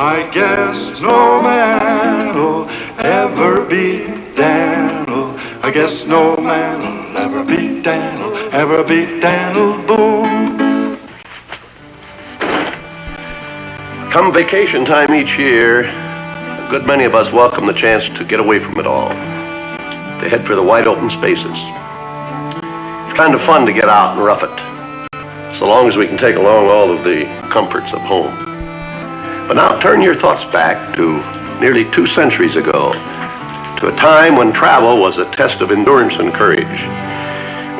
I guess no man'll ever beat Dan'l. I guess no man'll ever beat Dan'l, ever beat Dan'l Boone. Come vacation time each year, a good many of us welcome the chance to get away from it all, to head for the wide open spaces. It's kind of fun to get out and rough it, so long as we can take along all of the comforts of home. But now turn your thoughts back to nearly 2 centuries ago, to a time when travel was a test of endurance and courage,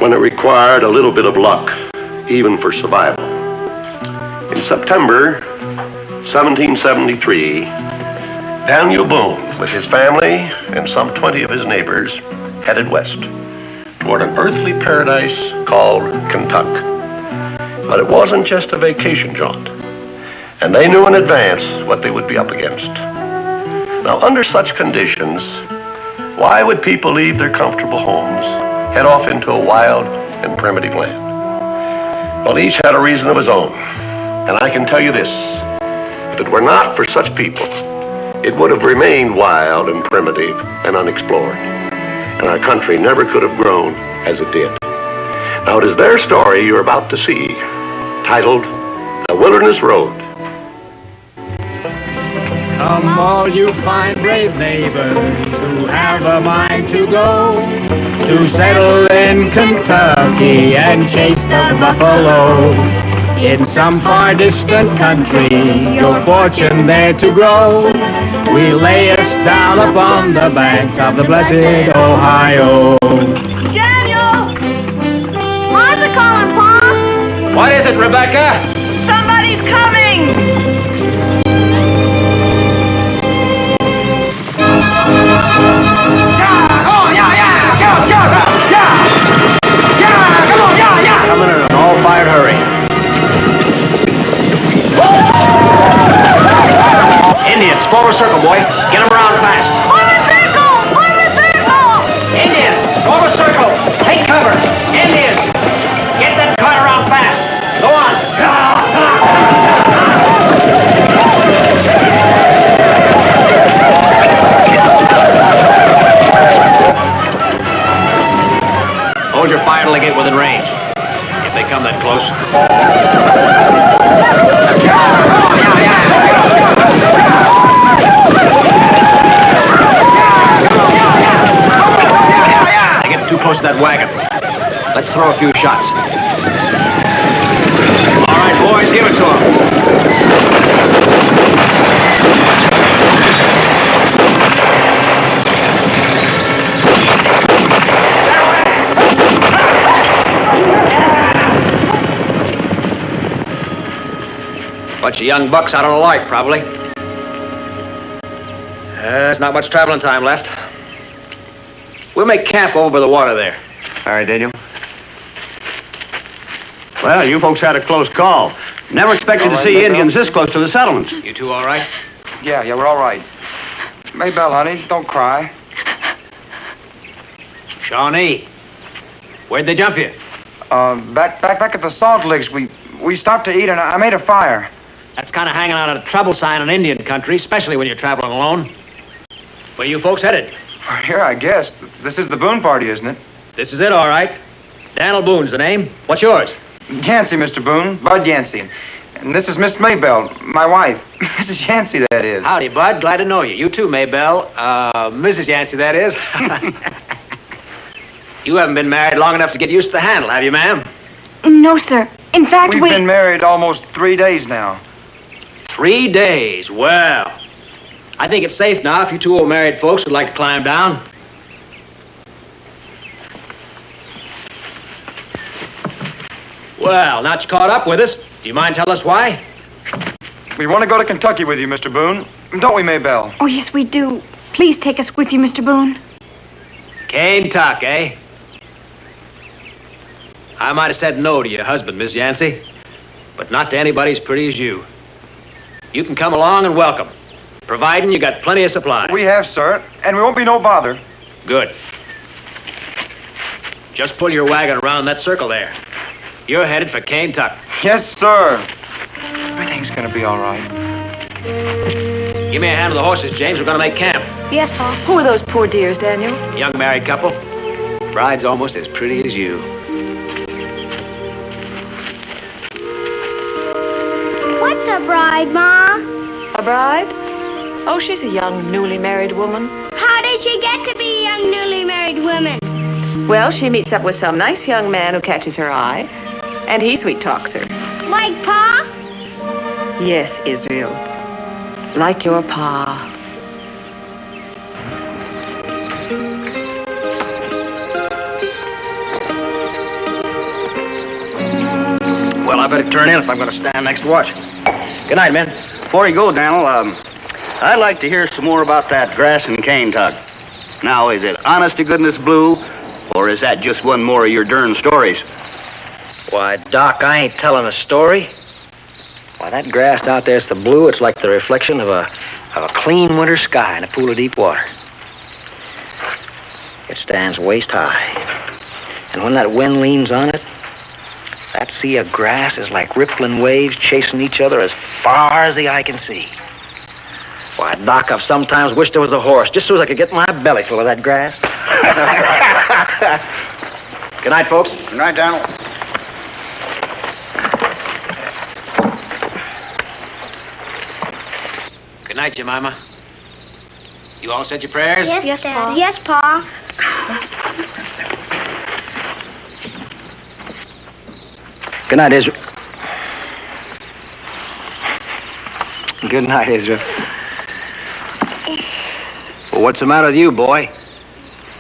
when it required a little bit of luck, even for survival. In September 1773, Daniel Boone, with his family and some 20 of his neighbors, headed west toward an earthly paradise called Kentucky. But it wasn't just a vacation jaunt, and they knew in advance what they would be up against. Now, under such conditions, why would people leave their comfortable homes, head off into a wild and primitive land? Well, each had a reason of his own, and I can tell you this: if it were not for such people, it would have remained wild and primitive and unexplored, and our country never could have grown as it did. Now, it is their story you're about to see, titled The Wilderness Road. Come all you fine brave neighbors who have a mind to go to settle in Kentucky and chase the buffalo. In some far distant country, your fortune there to grow, we lay us down upon the banks of the blessed Ohio. Daniel! Martha calling, Pa! What is it, Rebecca? Somebody's coming! Coming in an all-fired hurry. Indians, form a circle, boy. Get them around fast. Form a circle! Form a circle! Indians, form a circle. Take cover. Indians, get that cart around fast. Go on. Hold your fire till they get within range. If they come that close. They get too close to that wagon. Let's throw a few shots. All right, boys, give it to them. Bunch of young bucks out on a lark, probably. There's not much traveling time left. We'll make camp over by the water there. All right, Daniel. Well, you folks had a close call. Never expected to see Indians this close to the settlements. You two all right? Yeah, we're all right. Maybelle, honey, don't cry. Shawnee, where'd they jump you? Back at the salt licks, we stopped to eat and I made a fire. That's kind of hanging out a trouble sign in Indian country, especially when you're traveling alone. Where you folks headed? Here, I guess. This is the Boone party, isn't it? This is it, all right. Daniel Boone's the name. What's yours? Yancey, Mr. Boone. Bud Yancey. And this is Miss Maybelle, my wife. Mrs. Yancey, that is. Howdy, Bud. Glad to know you. You too, Maybelle. Mrs. Yancey, that is. You haven't been married long enough to get used to the handle, have you, ma'am? No, sir. In fact, We've been married almost 3 days now. 3 days. Well, I think it's safe now if you two old married folks would like to climb down. Well, now that you caught up with us, do you mind telling us why? We want to go to Kentucky with you, Mr. Boone. Don't we, Maybelle? Oh, yes, we do. Please take us with you, Mr. Boone. Kentucky, eh? I might have said no to your husband, Miss Yancey, but not to anybody as pretty as you. You can come along and welcome, providing you got plenty of supplies. We have, sir, and we won't be no bother. Good. Just pull your wagon around that circle there. You're headed for Kentucky. Yes, sir. Everything's gonna be all right. Give me a hand with the horses, James. We're going to make camp. Yes, Pa. Who are those poor dears, Daniel? Young married couple. Bride's almost as pretty as you. What's a bride, Ma? A bride? Oh, she's a young, newly married woman. How did she get to be a young, newly married woman? Well, she meets up with some nice young man who catches her eye, and he sweet talks her. Like Pa? Yes, Israel. Like your pa. Well, I better turn in if I'm going to stand next watch. Good night, men. Before you go, Daniel, I'd like to hear some more about that grass and cane tug. Now, is it honest to goodness blue, or is that just one more of your darn stories? Why, Doc, I ain't telling a story. Why, that grass out there is so blue, it's like the reflection of a clean winter sky in a pool of deep water. It stands waist high. And when that wind leans on it, that sea of grass is like rippling waves chasing each other as far as the eye can see. Why, Doc, I've sometimes wished there was a horse, just so as I could get my belly full of that grass. Good night, folks. Good night, Daniel. Good night, Jemima. You all said your prayers? Yes, Daddy. Yes, Pa. Good night, Israel. Good night, Israel. Well, what's the matter with you, boy?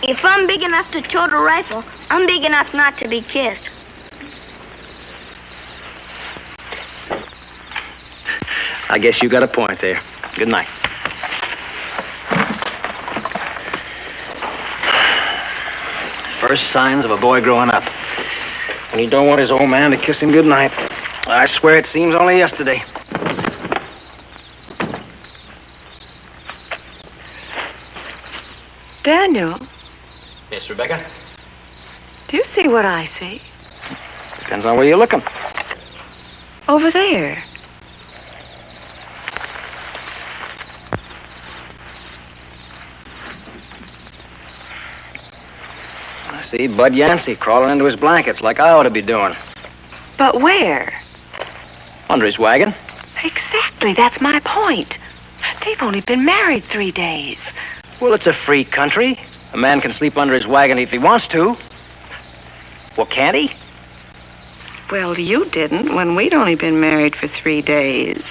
If I'm big enough to tote a rifle, I'm big enough not to be kissed. I guess you got a point there. Good night. First signs of a boy growing up. When he don't want his old man to kiss him goodnight. I swear it seems only yesterday. Daniel, Yes, Rebecca? do you see what I see? Depends on where you're looking. Over there. I see Bud Yancey crawling into his blankets like I ought to be doing. But where? Under his wagon. Exactly, that's my point. They've only been married 3 days. Well, it's a free country. A man can sleep under his wagon if he wants to. Well, can't he? Well, you didn't when we'd only been married for 3 days.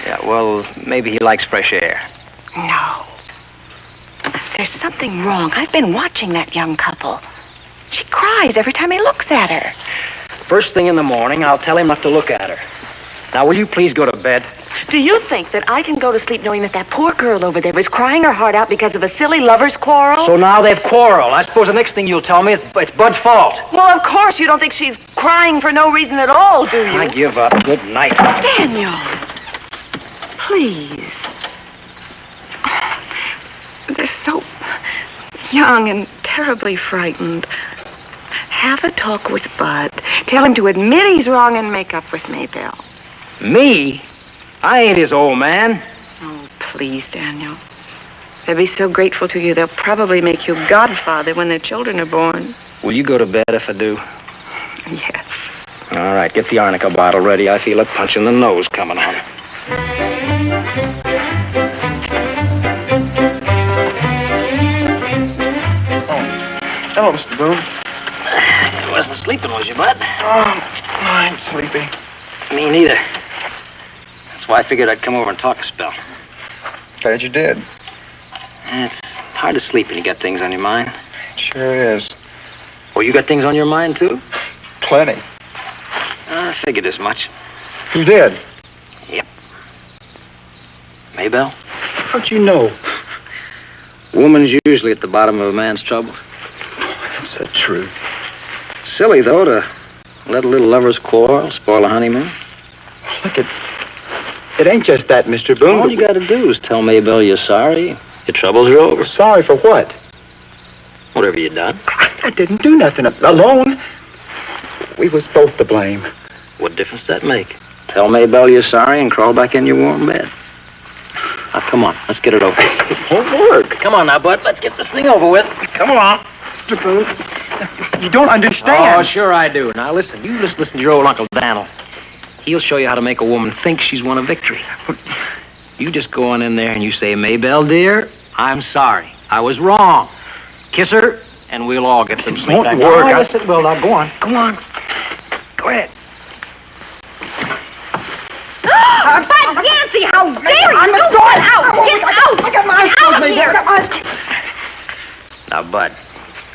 Yeah, well, maybe he likes fresh air. No. There's something wrong. I've been watching that young couple. She cries every time he looks at her. First thing in the morning, I'll tell him not to look at her. Now, will you please go to bed? Do you think that I can go to sleep knowing that that poor girl over there is crying her heart out because of a silly lover's quarrel? So now they've quarreled. I suppose the next thing you'll tell me is it's Bud's fault. Well, of course you don't think she's crying for no reason at all, do you? I give up. Good night. Daniel, please. They're so young and terribly frightened. Have a talk with Bud. Tell him to admit he's wrong and make up with Maybelle. Me? I ain't his old man. Oh, please, Daniel. They'll be so grateful to you, they'll probably make you godfather when their children are born. Will you go to bed if I do? Yes. All right, get the arnica bottle ready. I feel a punch in the nose coming on. Hello, Mr. Boone. You wasn't sleeping, was you, Bud? I ain't sleepy. Me neither. That's why I figured I'd come over and talk a spell. Glad you did. It's hard to sleep when you got things on your mind. It sure is. Oh, you got things on your mind, too? Plenty. I figured as much. You did? Yep. Maybelle? How'd you know? Woman's usually at the bottom of a man's troubles. That's the truth. Silly, though, to let a little lover's quarrel spoil a honeymoon. Look, it ain't just that, Mr. Boone. All you gotta do is tell Maybelle you're sorry. Your troubles are over. Sorry for what? Whatever you done. I didn't do nothing alone. We was both to blame. What difference that make? Tell Maybelle you're sorry and crawl back in your warm bed. Now, come on. Let's get it over. It won't work. Come on now, Bud. Let's get this thing over with. Come on. Mr. Boone, you don't understand. Oh, sure I do. Now, listen. You just listen to your old Uncle Daniel. He'll show you how to make a woman think she's won a victory. You just go on in there and you say, Maybelle, dear, I'm sorry. I was wrong. Kiss her, and we'll all get some sleep. Won't back. work. Oh, yes, it will. Now, go on. Go on. Go ahead. Bud Yancey, how dare you! I'm Go sorry. out! Get out! I got my eyes Get closed, out of Maybelle. here! I got my eyes closed. Now, Bud,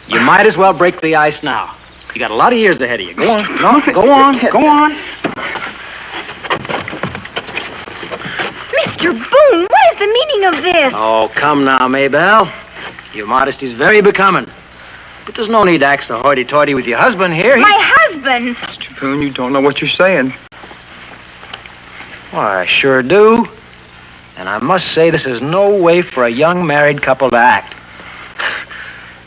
you might as well break the ice now. You got a lot of years ahead of you. Go on. No, go on. Go on. Mr. Boone, what is the meaning of this? Oh, come now, Maybelle. Your modesty's very becoming. But there's no need to act so hoity-toity with your husband here. My husband! Mr. Boone, you don't know what you're saying. Why, I sure do. And I must say, this is no way for a young married couple to act.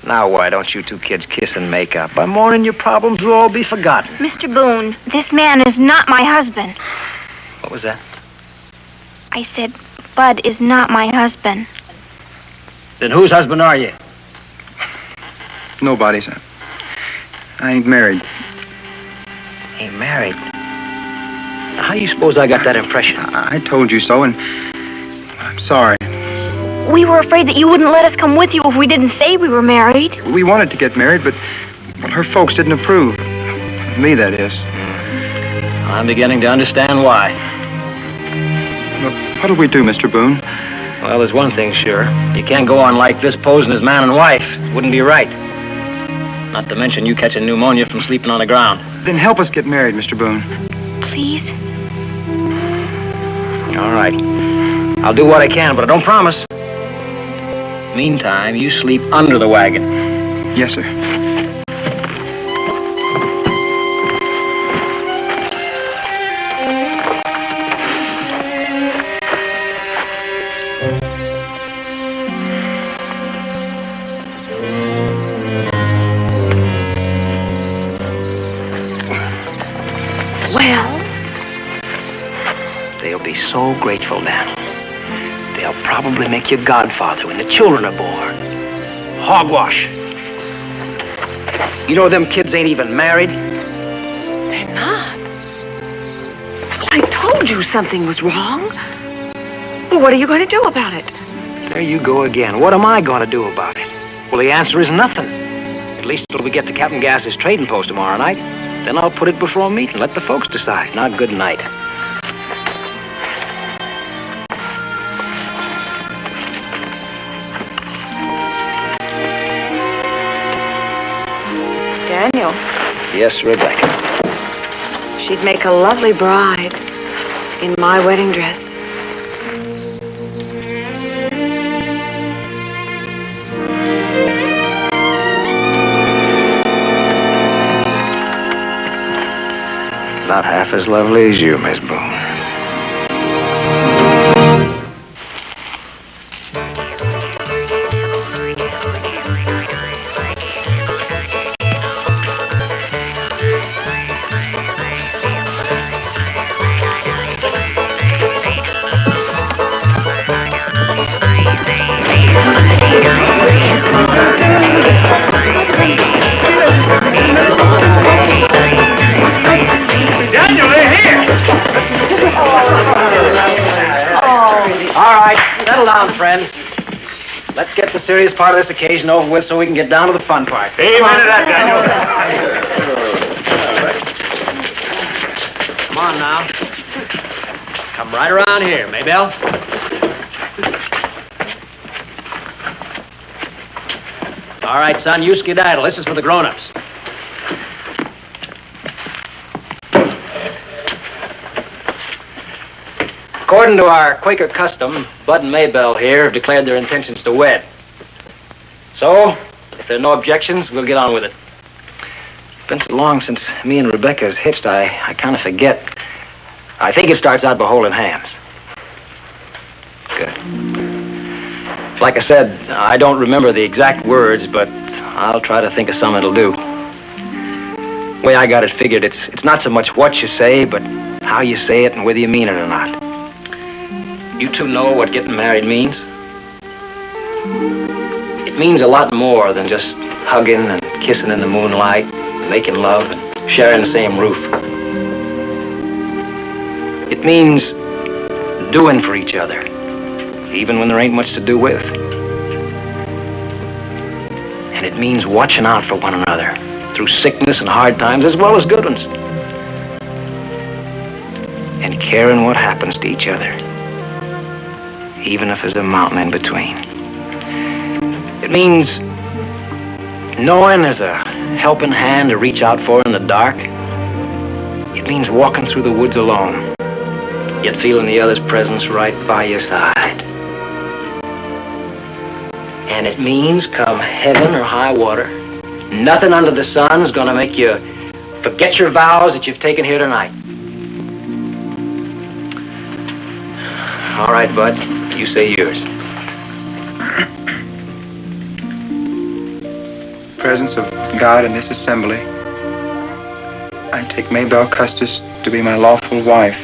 Now, why don't you two kids kiss and make up? By morning, your problems will all be forgotten. Mr. Boone, this man is not my husband. What was that? I said, Bud is not my husband. Then whose husband are you? Nobody's. I ain't married. Ain't married. Now, how do you suppose I got that impression? I told you so, and I'm sorry. We were afraid that you wouldn't let us come with you if we didn't say we were married. We wanted to get married, but well, her folks didn't approve. Me, that is. I'm beginning to understand why. Well, what'll we do, Mr. Boone? Well, there's one thing sure. You can't go on like this posing as man and wife. It wouldn't be right. Not to mention you catching pneumonia from sleeping on the ground. Then help us get married, Mr. Boone. Please? All right. I'll do what I can, but I don't promise. Meantime, you sleep under the wagon. Yes, sir. Well? They'll be so grateful then. They'll probably make you godfather when the children are born. Hogwash. You know them kids ain't even married? They're not. Well, I told you something was wrong. Well, what are you going to do about it? There you go again. What am I going to do about it? Well, the answer is nothing. At least till we get to Captain Gass's trading post tomorrow night. Then I'll put it before a meeting. Let the folks decide. Now, good night. Daniel, Yes, Rebecca. she'd make a lovely bride in my wedding dress. Not half as lovely as you, Miss Boone. Daniel, they're here! All right, settle down, friends. Let's get the serious part of this occasion over with so we can get down to the fun part. Amen to that, Daniel. Come on now. Come right around here, Maybelle. All right, son, you skedaddle. This is for the grown-ups. According to our Quaker custom, Bud and Maybelle here have declared their intentions to wed. So, if there are no objections, we'll get on with it. It's been so long since me and Rebecca's hitched, I kind of forget. I think it starts out by holding hands. Good. Like I said, I don't remember the exact words, but I'll try to think of some that'll do. The way I got it figured, it's not so much what you say, but how you say it and whether you mean it or not. You two know what getting married means? It means a lot more than just hugging and kissing in the moonlight, and making love and sharing the same roof. It means doing for each other, even when there ain't much to do with. And it means watching out for one another through sickness and hard times as well as good ones. And caring what happens to each other, even if there's a mountain in between. It means knowing there's a helping hand to reach out for in the dark. It means walking through the woods alone, yet feeling the other's presence right by your side. And it means, come heaven or high water, nothing under the sun's gonna make you forget your vows that you've taken here tonight. All right, Bud, you say yours. Presence of God in this assembly, I take Maybelle Custis to be my lawful wife,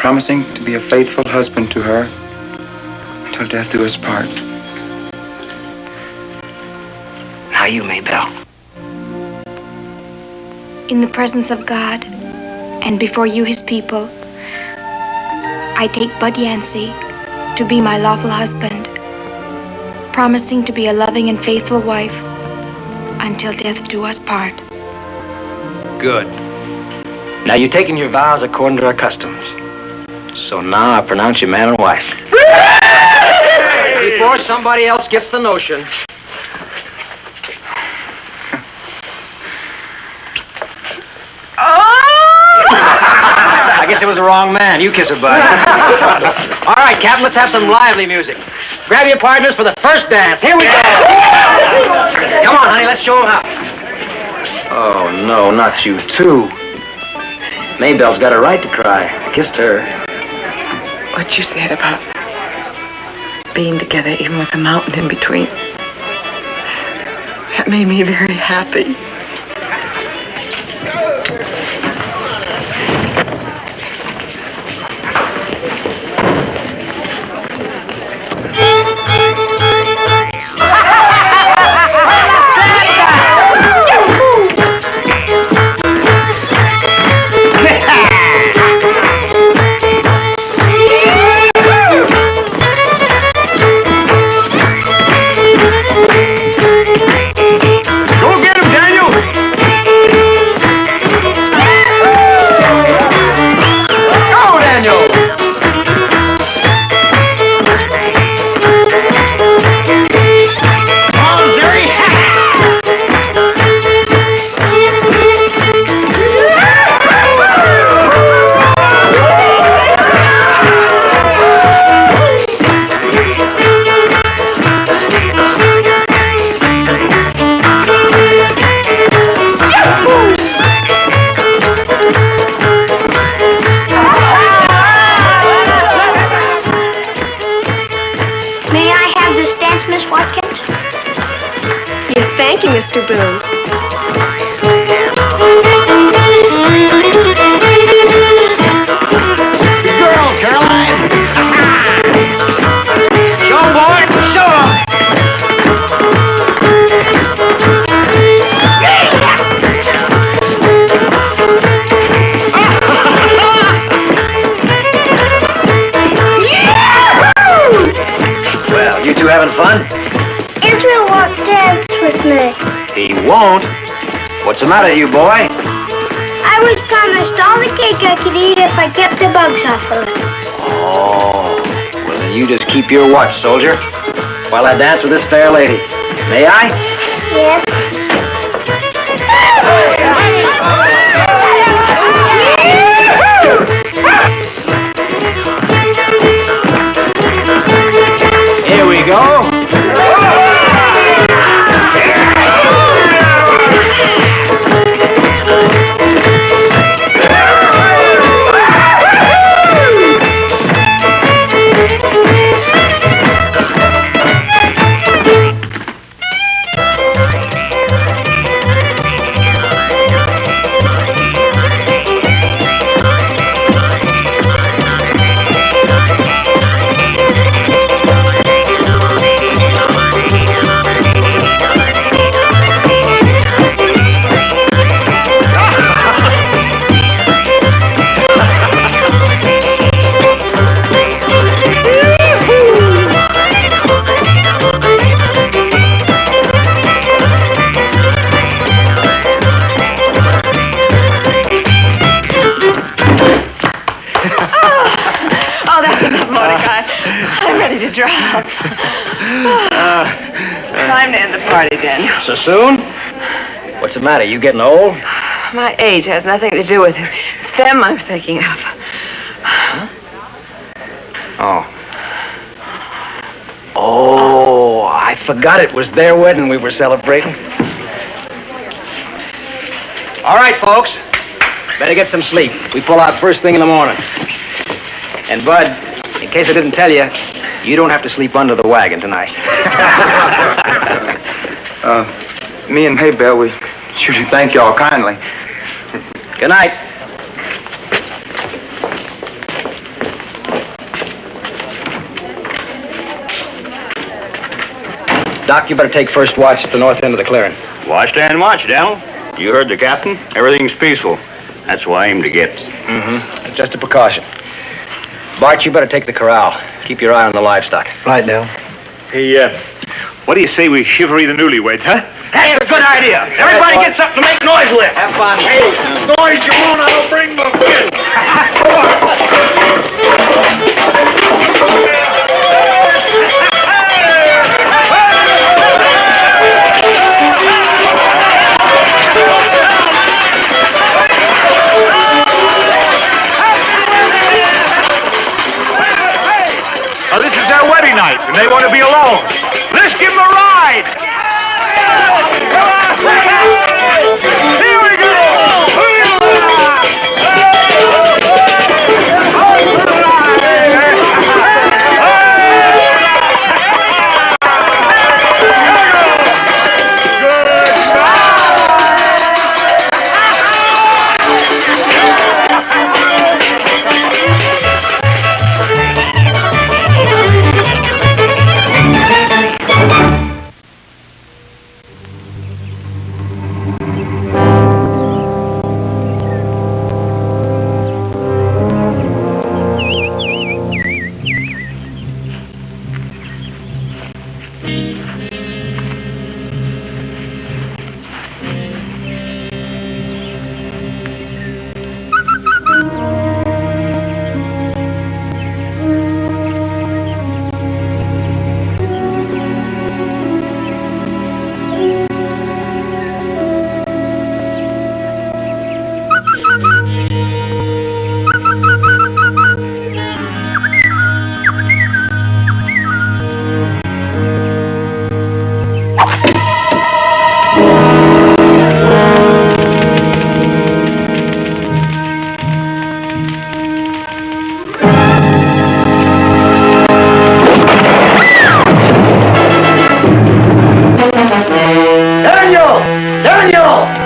promising to be a faithful husband to her until death do us part. Now you, Maybelle. In the presence of God and before you, his people, I take Bud Yancey to be my lawful husband, promising to be a loving and faithful wife until death do us part. Good. Now you're taking your vows according to our customs. So now I pronounce you man and wife. Before somebody else gets the notion. I guess it was the wrong man. You kiss her, Bud. All right, Captain, let's have some lively music. Grab your partners for the first dance. Here we go. Come on, honey, let's show them how. Oh, no, not you, too. Maybelle's got a right to cry. I kissed her. What you said about being together even with a mountain in between, that made me very happy. Thank you, Mr. Boone. Girl, Caroline. Show 'em, boy. Show 'em. Well, you two having fun? Israel won't dance with me. He won't? What's the matter, you boy? I was promised all the cake I could eat if I kept the bugs off of it. Oh, well then you just keep your watch, soldier, while I dance with this fair lady. May I? Yes. Here we go. dropped. Time to end the party, Daniel. So soon? What's the matter? You getting old? My age has nothing to do with it. It's them I'm thinking of. Huh? Oh, I forgot it was their wedding we were celebrating. All right, folks. Better get some sleep. We pull out first thing in the morning. And, Bud, in case I didn't tell you, you don't have to sleep under the wagon tonight. Me and Maybelle, we should thank y'all kindly. Good night. Doc, you better take first watch at the north end of the clearing. Watch, Dan, watch, Daniel. You heard the captain. Everything's peaceful. That's what I aim to get. Mm-hmm. Just a precaution. Bart, you better take the corral. Keep your eye on the livestock. Right, Dale. Hey, what do you say we chivalry the newlyweds, huh? That's a good idea. Everybody get something to make noise with. Have fun. Hey, noise you want, I'll bring the fish. This is their wedding night, and they want to be alone. Let's give them a ride. Come on. Here we go.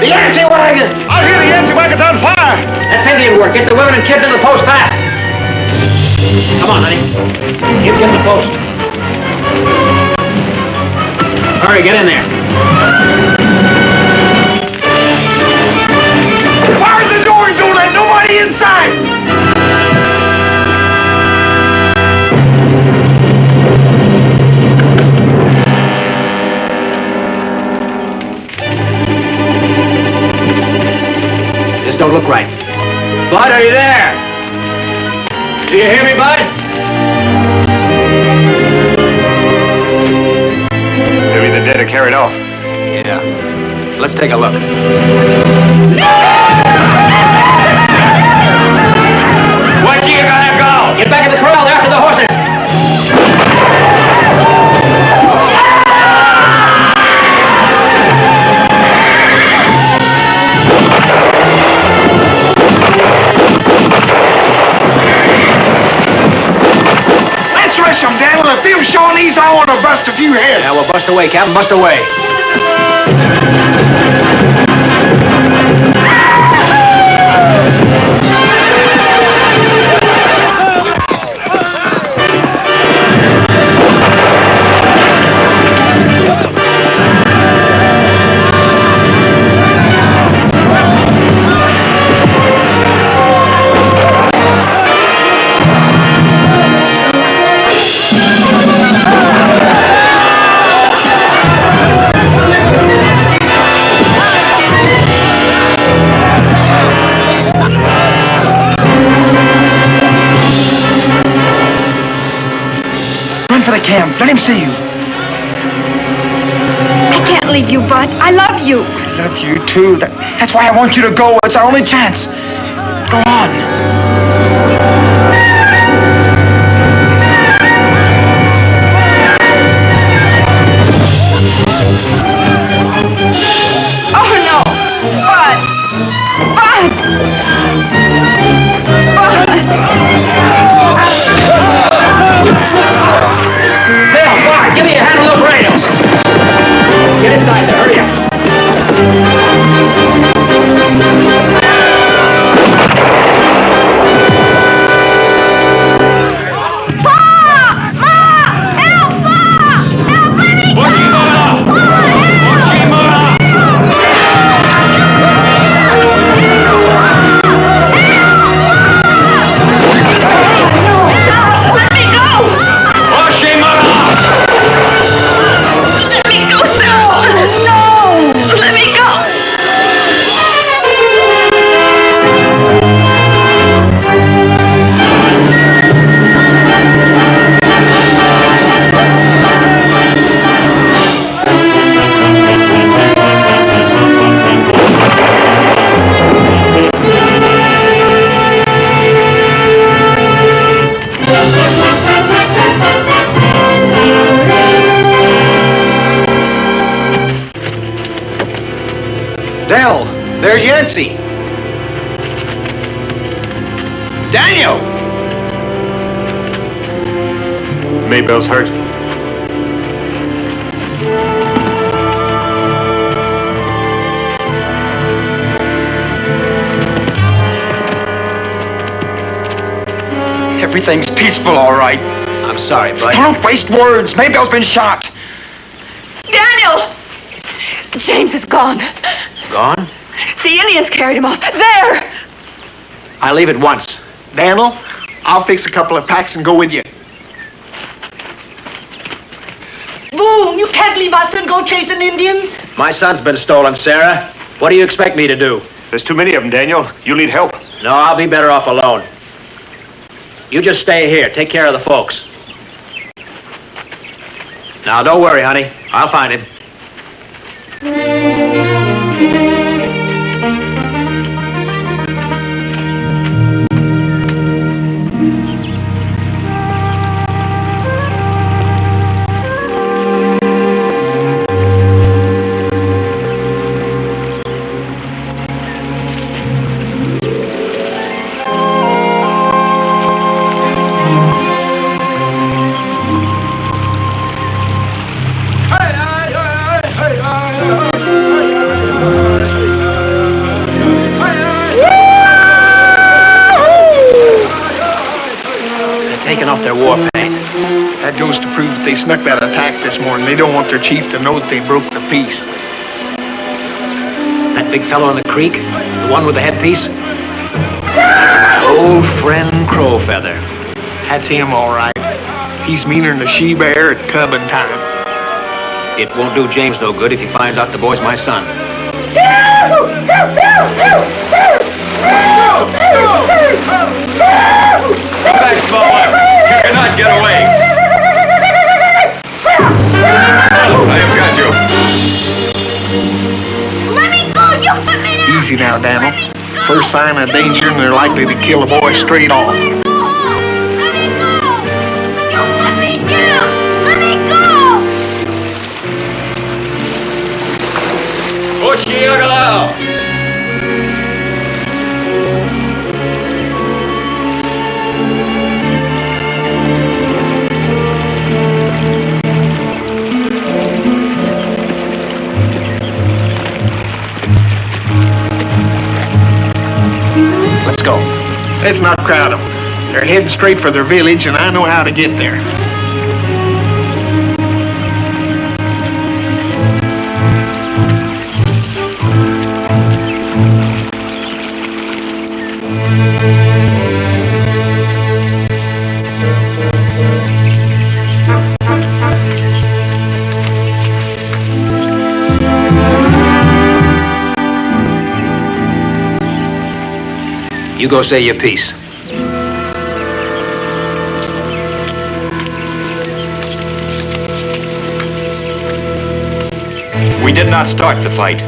The Yancey wagon! I hear the Yancey wagon's on fire! That's Indian work. Get the women and kids in the post fast. Come on, honey. Get in the post. Hurry, get in there. Bar the door and don't let nobody inside! Don't look right. Bud, are you there? Do you hear me, Bud? Maybe the dead are carried off. Yeah. Let's take a look. Where'd you gonna go? Get back in the corral. They're after the horses. Them, Daniel. If them Shawnees, I want to bust a few heads. Yeah, well, bust away, Captain. Bust away. like him. Let him see you. I can't leave you, Bud. I love you. I love you, too. That's why I want you to go. It's our only chance. Go on. Give me a hand on those rails. Get inside there, hurry up. There's Yancey. Daniel! Maybelle's hurt. Everything's peaceful, all right. I'm sorry, Bud. Don't waste words. Maybelle's been shot. Daniel! James is gone. Gone? The Indians carried him off. There! I leave at once. Daniel, I'll fix a couple of packs and go with you. Boone, you can't leave us and go chasing Indians. My son's been stolen, Sarah. What do you expect me to do? There's too many of them, Daniel. You'll need help. No, I'll be better off alone. You just stay here. Take care of the folks. Now, don't worry, honey. I'll find him. Off their war paint. That goes to prove that they snuck that attack this morning. They don't want their chief to know that they broke the peace. That big fellow in the creek, the one with the headpiece, that's my old friend Crowfeather. That's him, all right. He's meaner than a she-bear at cubbing time. It won't do James no good if he finds out the boy's my son. Come back, small one. You cannot get away. I have got you. Let me go, you put me down. Easy now, Daniel. First sign of danger and they're likely to kill a boy straight off. Let me go. You put me down. Let me go. Let's go. Let's not crowd them. They're heading straight for their village, and I know how to get there. You go say your piece. We did not start the fight.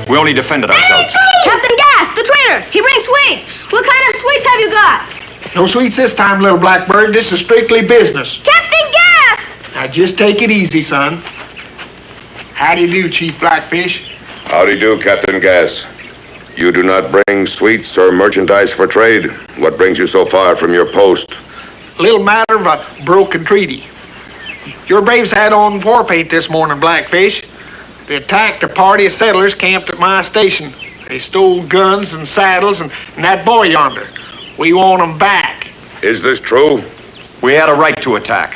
We only defended ourselves. Captain Gas, the trader. He brings sweets. What kind of sweets have you got? No sweets this time, little Blackbird. This is strictly business. Captain Gas! Now just take it easy, son. How do you do, Chief Blackfish? Howdy do, Captain Gas. You do not bring sweets or merchandise for trade. What brings you so far from your post? Little matter of a broken treaty. Your braves had on war paint this morning, Blackfish. They attacked a party of settlers camped at my station. They stole guns and saddles and that boy yonder. We want them back. Is this true? We had a right to attack.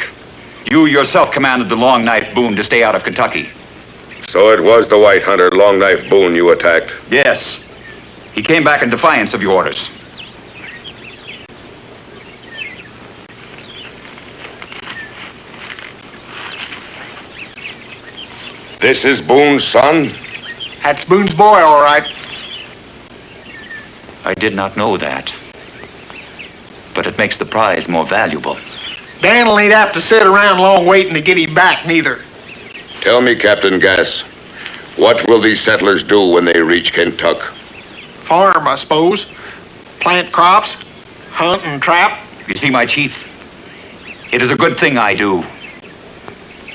You yourself commanded the Long Knife Boone to stay out of Kentucky. So it was the white hunter, Long Knife Boone, you attacked? Yes. He came back in defiance of your orders. This is Boone's son? That's Boone's boy, all right. I did not know that. But it makes the prize more valuable. Dan'll ain't have to sit around long waiting to get him back, neither. Tell me, Captain Gas, what will these settlers do when they reach Kentuck? Farm, I suppose. Plant crops, hunt and trap. You see, my chief, it is a good thing I do.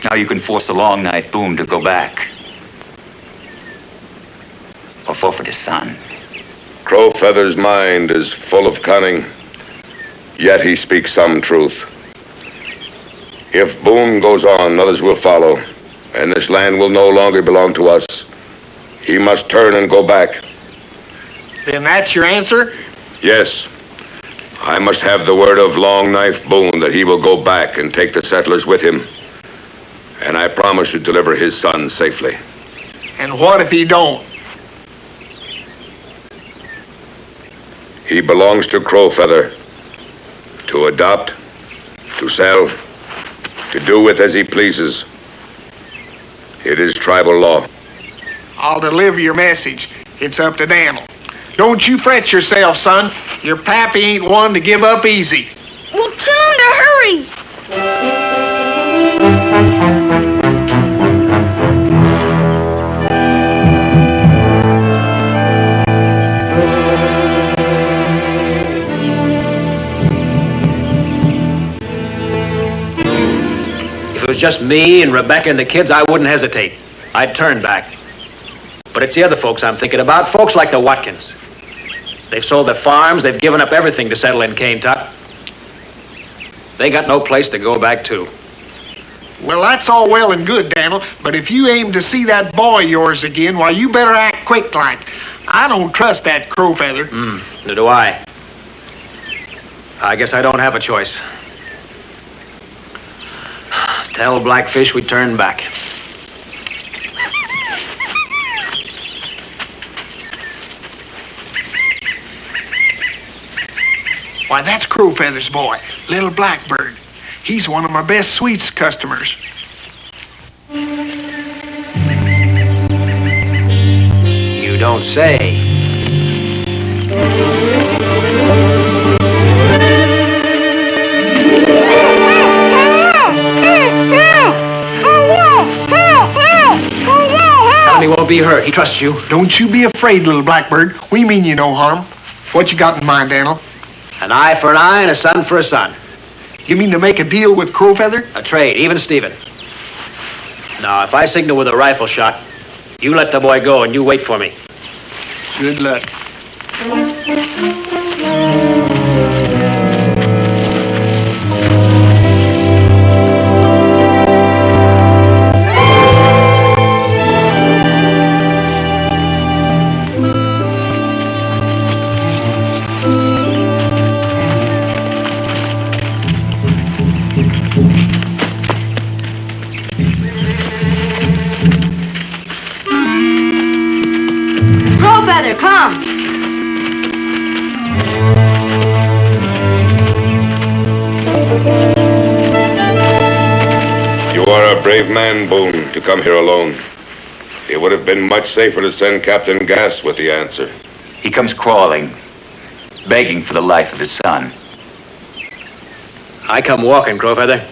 Now you can force the Long Knife Boone to go back. Or forfeit his son. Crowfeather's mind is full of cunning, yet he speaks some truth. If Boone goes on, others will follow, and this land will no longer belong to us. He must turn and go back. Then that's your answer? Yes. I must have the word of Long Knife Boone that he will go back and take the settlers with him. And I promise to deliver his son safely. And what if he don't? He belongs to Crowfeather. To adopt, to sell, to do with as he pleases. It is tribal law. I'll deliver your message. It's up to Dan'l. Don't you fret yourself, son. Your pappy ain't one to give up easy. Well, tell him to hurry. If it was just me and Rebecca and the kids, I wouldn't hesitate. I'd turn back. But it's the other folks I'm thinking about, folks like the Watkins. They've sold their farms, they've given up everything to settle in Kentuck. They got no place to go back to. Well, that's all well and good, Dan'l, but if you aim to see that boy of yours again, why, you better act quick like. I don't trust that Crowfeather. Neither do I. I guess I don't have a choice. Tell Blackfish we turn back. Why, that's Crowfeather's boy, little Blackbird. He's one of my best sweets customers. You don't say. Tell him he won't be hurt. He trusts you. Don't you be afraid, little Blackbird. We mean you no harm. What you got in mind, Dan'l? An eye for an eye and a son for a son. You mean to make a deal with Crowfeather? A trade, even Steven. Now, if I signal with a rifle shot, you let the boy go and you wait for me. Good luck. Crowfeather, come. You are a brave man, Boone, to come here alone. It would have been much safer to send Captain Gas with the answer. He comes crawling, begging for the life of his son. I come walking, Crowfeather.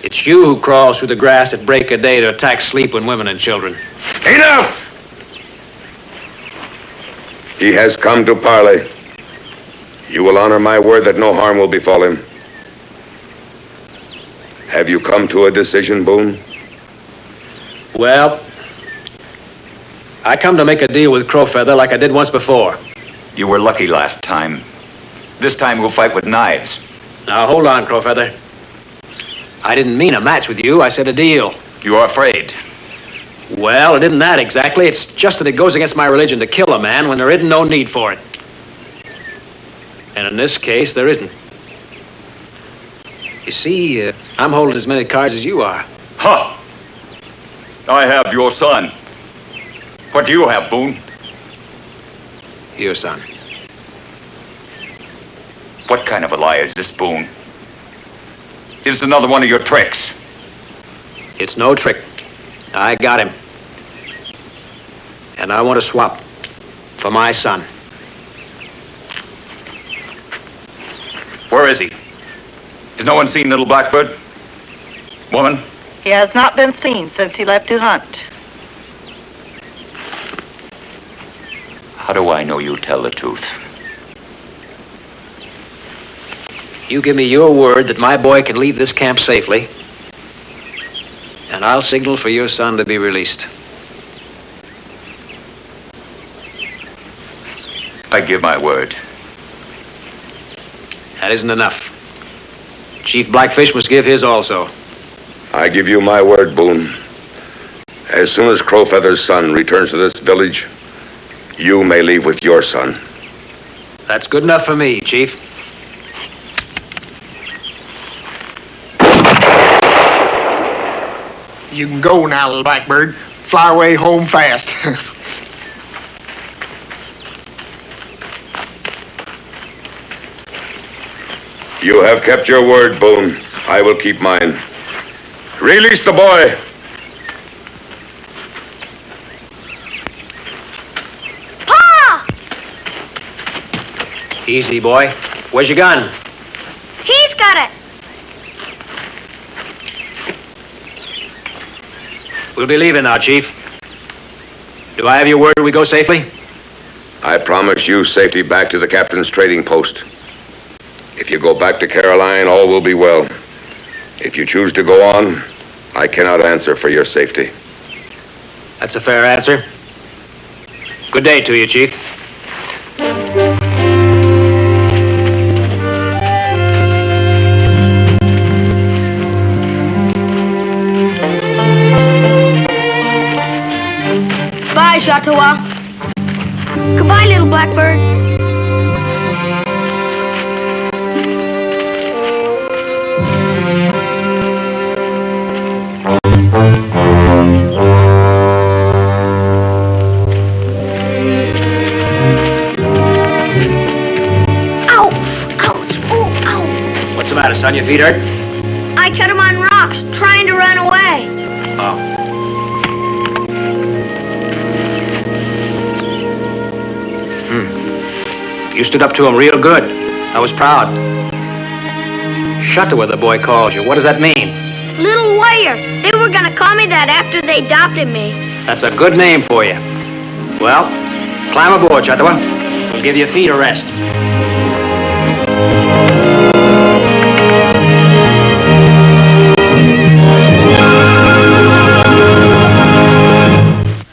It's you who crawls through the grass at break of day to attack sleep when women and children. Enough! He has come to parley. You will honor my word that no harm will befall him. Have you come to a decision, Boone? Well, I come to make a deal with Crowfeather like I did once before. You were lucky last time. This time we'll fight with knives. Now, hold on, Crowfeather. I didn't mean a match with you. I said a deal. You are afraid. Well, it isn't that exactly. It's just that it goes against my religion to kill a man when there isn't no need for it. And in this case, there isn't. You see, I'm holding as many cards as you are. Huh! I have your son. What do you have, Boone? Your son. What kind of a lie is this, Boone? Is it another one of your tricks? It's no trick. I got him. And I want to swap for my son. Where is he? Has no one seen little Blackbird? Woman? He has not been seen since he left to hunt. How do I know you tell the truth? You give me your word that my boy can leave this camp safely, and I'll signal for your son to be released. I give my word. That isn't enough. Chief Blackfish must give his also. I give you my word, Boone. As soon as Crowfeather's son returns to this village, you may leave with your son. That's good enough for me, Chief. You can go now, little Blackbird. Fly away home fast. You have kept your word, Boone. I will keep mine. Release the boy. Pa! Easy, boy. Where's your gun? He's got it. We'll be leaving now, Chief. Do I have your word we go safely? I promise you safety back to the captain's trading post. If you go back to Caroline, all will be well. If you choose to go on, I cannot answer for your safety. That's a fair answer. Good day to you, Chief. Bye, Chateau. Goodbye, little Blackbird. What's the matter, son? Your feet hurt? I cut him on rocks, trying to run away. Oh. You stood up to him real good. I was proud. Chateau, the boy calls you. What does that mean? Little warrior. They were gonna call me that after they adopted me. That's a good name for you. Well, climb aboard, Chateau. We'll give your feet a rest.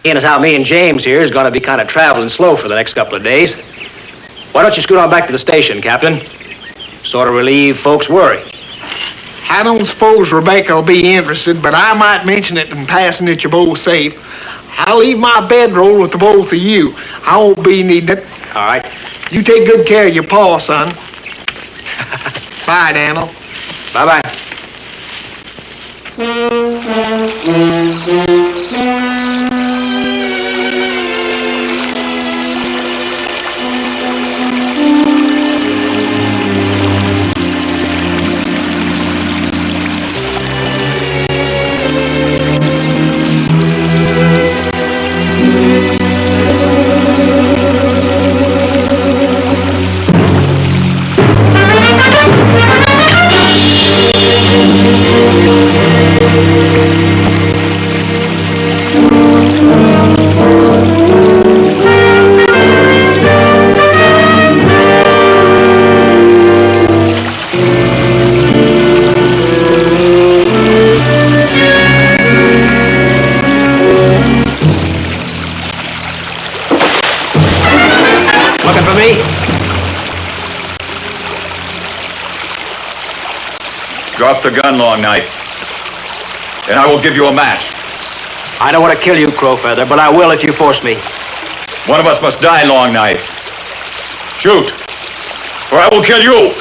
Seeing as how me and James here is going to be kind of traveling slow for the next couple of days, why don't you scoot on back to the station, Captain? Sort of relieve folks' worry. I don't suppose Rebecca will be interested, but I might mention it in passing that you're both safe. I'll leave my bedroll with the both of you. I won't be needing it. All right. You take good care of your paw, son. Bye, Daniel. Bye-bye. Drop the gun, Long Knife, and I will give you a match. I don't want to kill you, Crowfeather, but I will if you force me. One of us must die, Long Knife. Shoot, or I will kill you.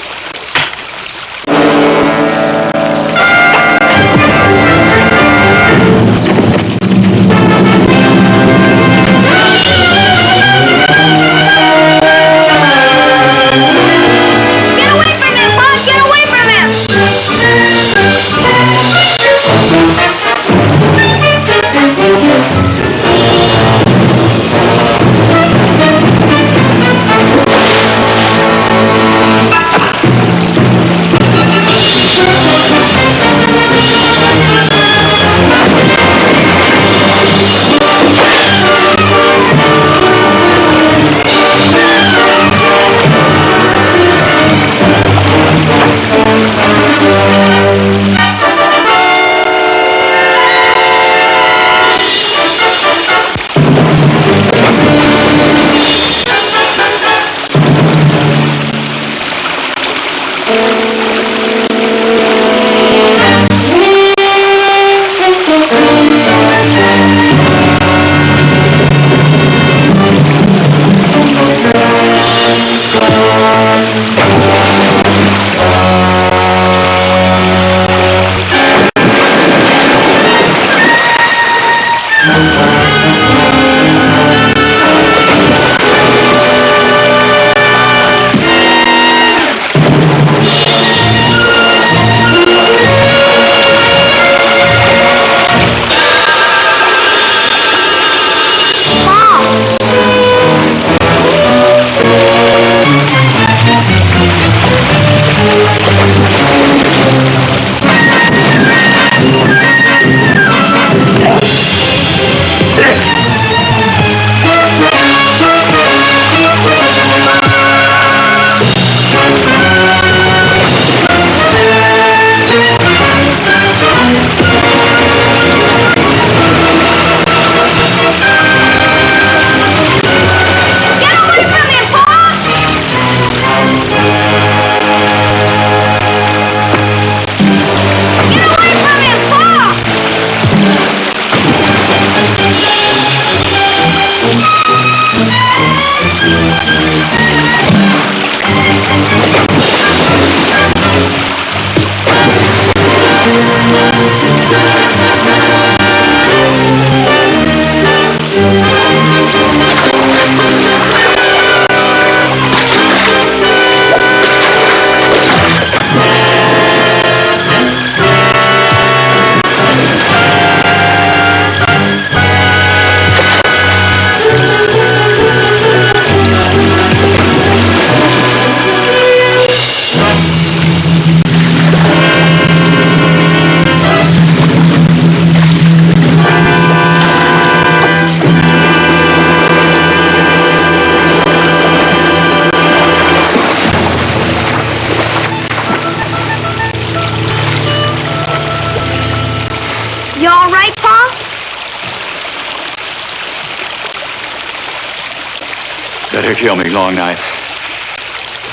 Better kill me, Long Knife.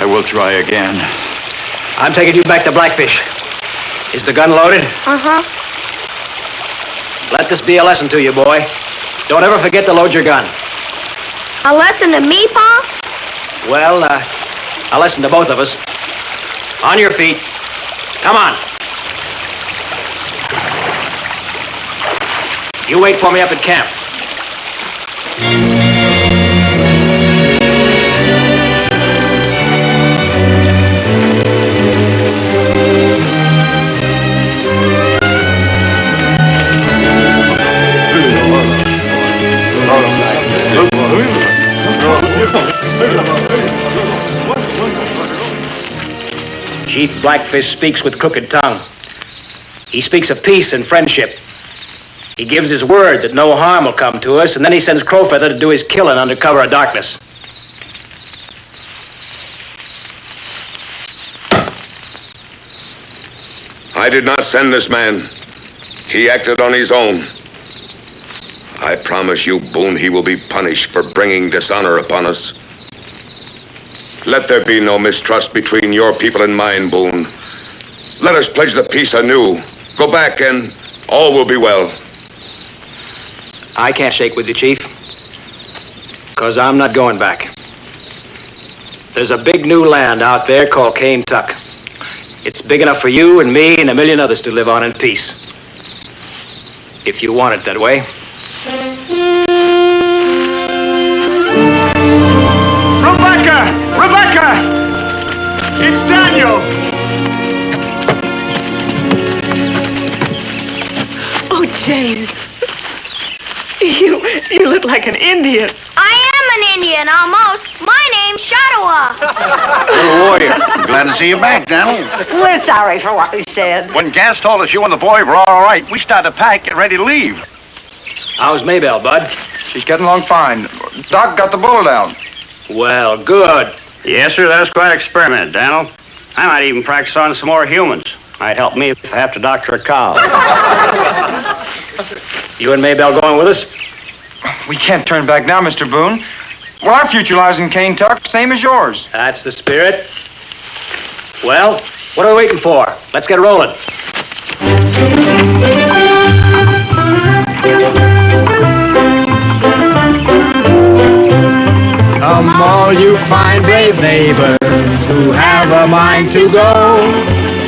I will try again. I'm taking you back to Blackfish. Is the gun loaded? Uh-huh. Let this be a lesson to you, boy. Don't ever forget to load your gun. A lesson to me, Pa? Well, a lesson to both of us. On your feet. Come on. You wait for me up at camp. Chief Blackfish speaks with crooked tongue. He speaks of peace and friendship. He gives his word that no harm will come to us, and then he sends Crowfeather to do his killing under cover of darkness. I did not send this man. He acted on his own. I promise you, Boone, he will be punished for bringing dishonor upon us. Let there be no mistrust between your people and mine, Boone. Let us pledge the peace anew. Go back and all will be well. I can't shake with you, Chief, because I'm not going back. There's a big new land out there called Kentuck. It's big enough for you and me and a million others to live on in peace. If you want it that way. Rebecca! Rebecca! It's Daniel! Oh, James. You look like an Indian. I am an Indian, almost. My name's Shadowa. Little warrior. Glad to see you back, Daniel. We're sorry for what we said. When Gas told us you and the boy were all right, we started to pack, get ready to leave. How's Maybelle, Bud? She's getting along fine. Doc got the bullet out. Well, good. Yes, sir, that was quite an experiment, Daniel. I might even practice on some more humans. Might help me if I have to doctor a cow. You and Maybelle going with us? We can't turn back now, Mr. Boone. Well, our future lies in Kentuck, same as yours. That's the spirit. Well, what are we waiting for? Let's get rolling. Come all you fine brave neighbors who have a mind to go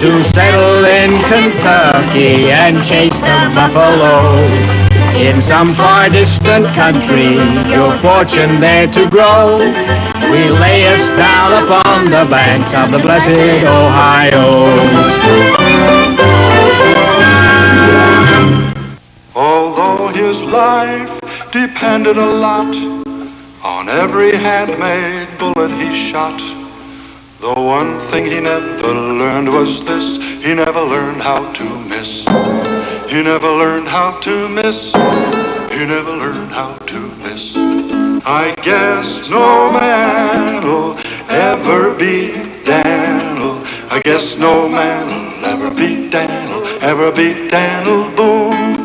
to settle in Kentucky and chase the buffalo. In some far distant country, your fortune there to grow. We lay us down upon the banks of the blessed Ohio. Although his life depended a lot on every handmade bullet he shot, the one thing he never learned was this: he never learned how to miss. He never learned how to miss. He never learned how to miss. I guess no man'll ever beat Daniel. I guess no man'll ever beat Daniel, ever beat Daniel Boone.